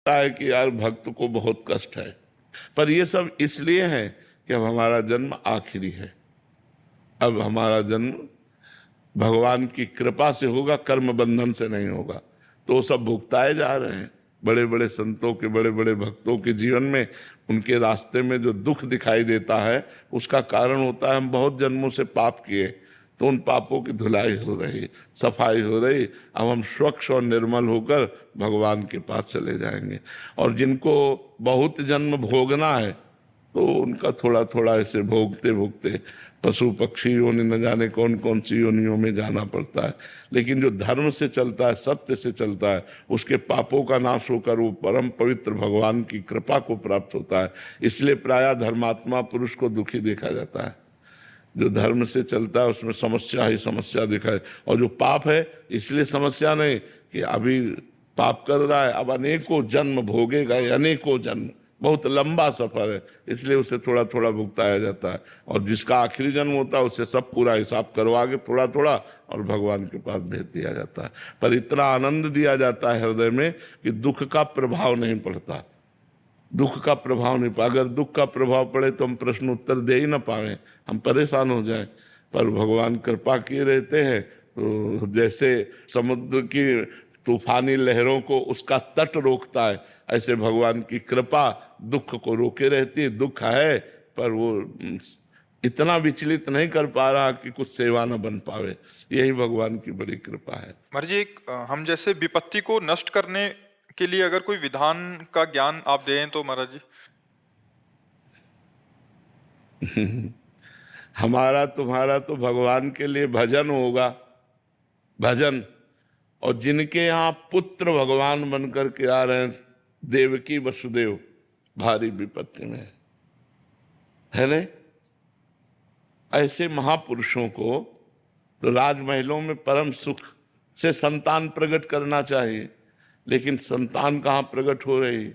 है कि यार भक्त को बहुत कष्ट है, पर ये सब इसलिए है कि अब हमारा जन्म आखिरी है। अब हमारा जन्म भगवान की कृपा से होगा, कर्म बंधन से नहीं होगा। तो वो सब भुगताए जा रहे हैं। बड़े बड़े संतों के, बड़े बड़े भक्तों के जीवन में, उनके रास्ते में जो दुख दिखाई देता है, उसका कारण होता है हम बहुत जन्मों से पाप किए, तो उन पापों की धुलाई हो रही, सफाई हो रही। अब हम स्वच्छ और निर्मल होकर भगवान के पास चले जाएंगे। और जिनको बहुत जन्म भोगना है, तो उनका थोड़ा थोड़ा ऐसे भोगते भोगते पशु पक्षी योनि न जाने कौन कौन सी योनियों में जाना पड़ता है। लेकिन जो धर्म से चलता है, सत्य से चलता है, उसके पापों का नाश होकर वो परम पवित्र भगवान की कृपा को प्राप्त होता है। इसलिए प्रायः धर्मात्मा पुरुष को दुखी देखा जाता है। जो धर्म से चलता है उसमें समस्या ही समस्या दिखाए, और जो पाप है इसलिए समस्या नहीं कि अभी पाप कर रहा है, अब अनेकों जन्म भोगेगा, अनेकों जन्म, बहुत लंबा सफर है, इसलिए उसे थोड़ा थोड़ा भुगताया जाता है। और जिसका आखिरी जन्म होता है उसे सब पूरा हिसाब करवा के थोड़ा थोड़ा और भगवान के पास भेज दिया जाता है। पर इतना आनंद दिया जाता है हृदय में कि दुख का प्रभाव नहीं पड़ता। दुख का प्रभाव नहीं पड़ा। अगर दुख का प्रभाव पड़े तो हम प्रश्न उत्तर दे ही ना पाए, हम परेशान हो जाएं। पर भगवान कृपा किए रहते हैं, तो जैसे समुद्र की तूफानी लहरों को उसका तट रोकता है, ऐसे भगवान की कृपा दुख को रोके रहती है। दुख है पर वो इतना विचलित नहीं कर पा रहा कि कुछ सेवा न बन पावे। यही भगवान की बड़ी कृपा है। महाराज जी, हम जैसे विपत्ति को नष्ट करने के लिए अगर कोई विधान का ज्ञान आप दें तो महाराज जी। हमारा तुम्हारा तो भगवान के लिए भजन होगा, भजन। और जिनके यहाँ पुत्र भगवान बनकर के आ रहे हैं, देवकी वसुदेव भारी विपत्ति में है न, ऐसे महापुरुषों को तो राजमहलों में परम सुख से संतान प्रकट करना चाहिए, लेकिन संतान कहाँ प्रकट हो रही।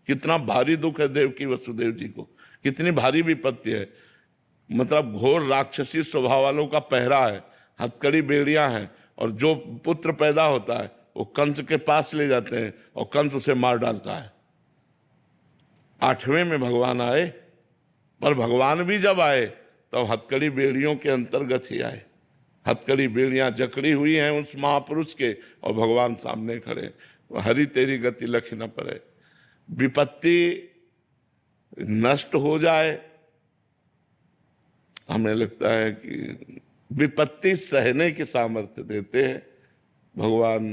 कितना भारी दुख है देवकी वसुदेव जी को, कितनी भारी विपत्ति है। मतलब घोर राक्षसी स्वभाव वालों का पहरा है, हथकड़ी बेड़ियां हैं, और जो पुत्र पैदा होता है वो कंस के पास ले जाते हैं और कंस उसे मार डालता है। 8वें में भगवान आए, पर भगवान भी जब आए तो हथकड़ी बेड़ियों के अंतर्गत ही आए। हथकड़ी बेड़ियां जकड़ी हुई हैं उस महापुरुष के, और भगवान सामने खड़े। हरि तेरी गति लख न पड़े। विपत्ति नष्ट हो जाए, हमें लगता है कि विपत्ति सहने की सामर्थ्य देते हैं भगवान।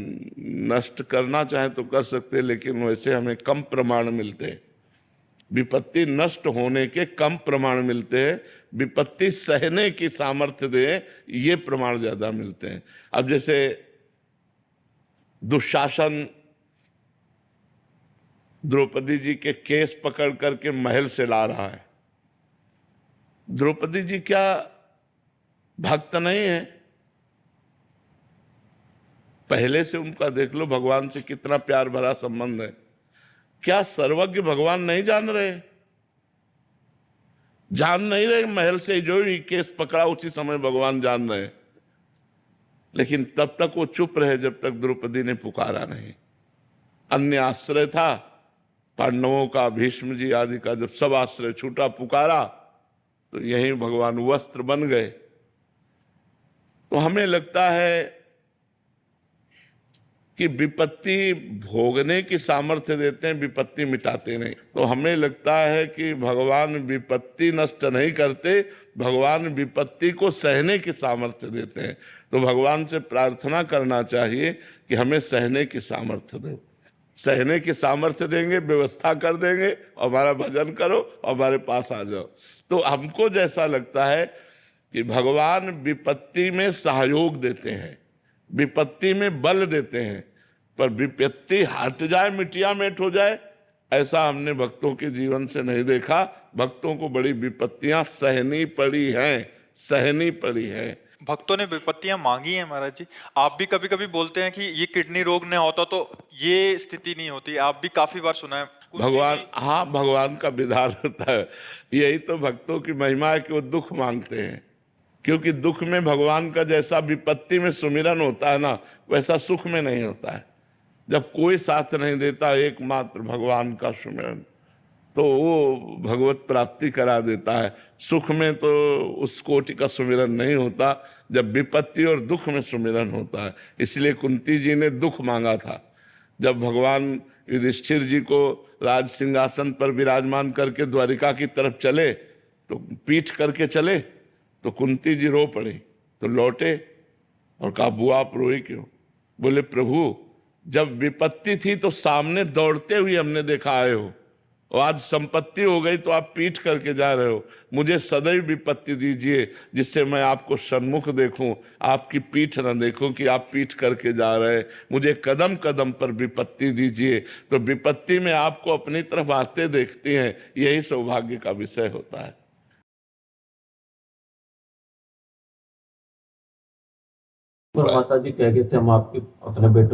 नष्ट करना चाहे तो कर सकते हैं, लेकिन वैसे हमें कम प्रमाण मिलते हैं। विपत्ति नष्ट होने के कम प्रमाण मिलते हैं, विपत्ति सहने की सामर्थ्य दे, ये प्रमाण ज्यादा मिलते हैं। अब जैसे दुशासन द्रौपदी जी के केस पकड़ करके महल से ला रहा है। द्रौपदी जी क्या भक्त नहीं है? पहले से उनका देख लो भगवान से कितना प्यार भरा संबंध है। क्या सर्वज्ञ भगवान नहीं जान रहे? जान नहीं रहे? महल से जो ही केस पकड़ा उसी समय भगवान जान रहे, लेकिन तब तक वो चुप रहे जब तक द्रौपदी ने पुकारा नहीं। अन्य आश्रय था पांडवों का, भीष्म जी आदि का, जब सब आश्रय छूटा, पुकारा, तो यही भगवान वस्त्र बन गए। तो हमें लगता है कि विपत्ति भोगने की सामर्थ्य देते हैं, विपत्ति मिटाते नहीं। तो हमें लगता है कि भगवान विपत्ति नष्ट नहीं करते, भगवान विपत्ति को सहने की सामर्थ्य देते हैं। तो भगवान से प्रार्थना करना चाहिए कि हमें सहने की सामर्थ्य दो। सहने की सामर्थ्य देंगे, व्यवस्था कर देंगे, हमारा भजन करो, हमारे पास आ जाओ। तो हमको जैसा लगता है कि भगवान विपत्ति में सहयोग देते हैं, विपत्ति में बल देते हैं, पर विपत्ति हट जाए, मिटिया मेट हो जाए, ऐसा हमने भक्तों के जीवन से नहीं देखा। भक्तों को बड़ी विपत्तियां सहनी पड़ी हैं, सहनी पड़ी हैं। भक्तों ने विपत्तियां मांगी हैं महाराज जी। आप भी कभी कभी बोलते हैं कि ये किडनी रोग न होता तो ये स्थिति नहीं होती। आप भी काफी बार सुना है। भगवान, हाँ, भगवान का विधान होता है। यही तो भक्तों की महिमा है कि वो दुख मांगते हैं, क्योंकि दुख में भगवान का जैसा विपत्ति में सुमिरन होता है ना, वैसा सुख में नहीं होता है। जब कोई साथ नहीं देता, एकमात्र भगवान का सुमिरन, तो वो भगवत प्राप्ति करा देता है। सुख में तो उस कोटि का सुमिरन नहीं होता, जब विपत्ति और दुख में सुमिरन होता है। इसलिए कुंती जी ने दुख मांगा था। जब भगवान युधिष्ठिर जी को राज सिंहासन पर विराजमान करके द्वारिका की तरफ चले, तो पीठ करके चले, तो कुंती जी रो पड़ी। तो लौटे और कहा, बुआ आप रोए क्यों? बोले, प्रभु जब विपत्ति थी तो सामने दौड़ते हुए हमने देखा आए हो, और आज संपत्ति हो गई तो आप पीठ करके जा रहे हो। मुझे सदैव विपत्ति दीजिए जिससे मैं आपको सन्मुख देखूं, आपकी पीठ न देखूं कि आप पीठ करके जा रहे। मुझे कदम कदम पर विपत्ति दीजिए। तो विपत्ति में आपको अपनी तरफ आते देखते हैं, यही सौभाग्य का विषय होता है। और माता जी कह गए थे हम आपके अपने बेटे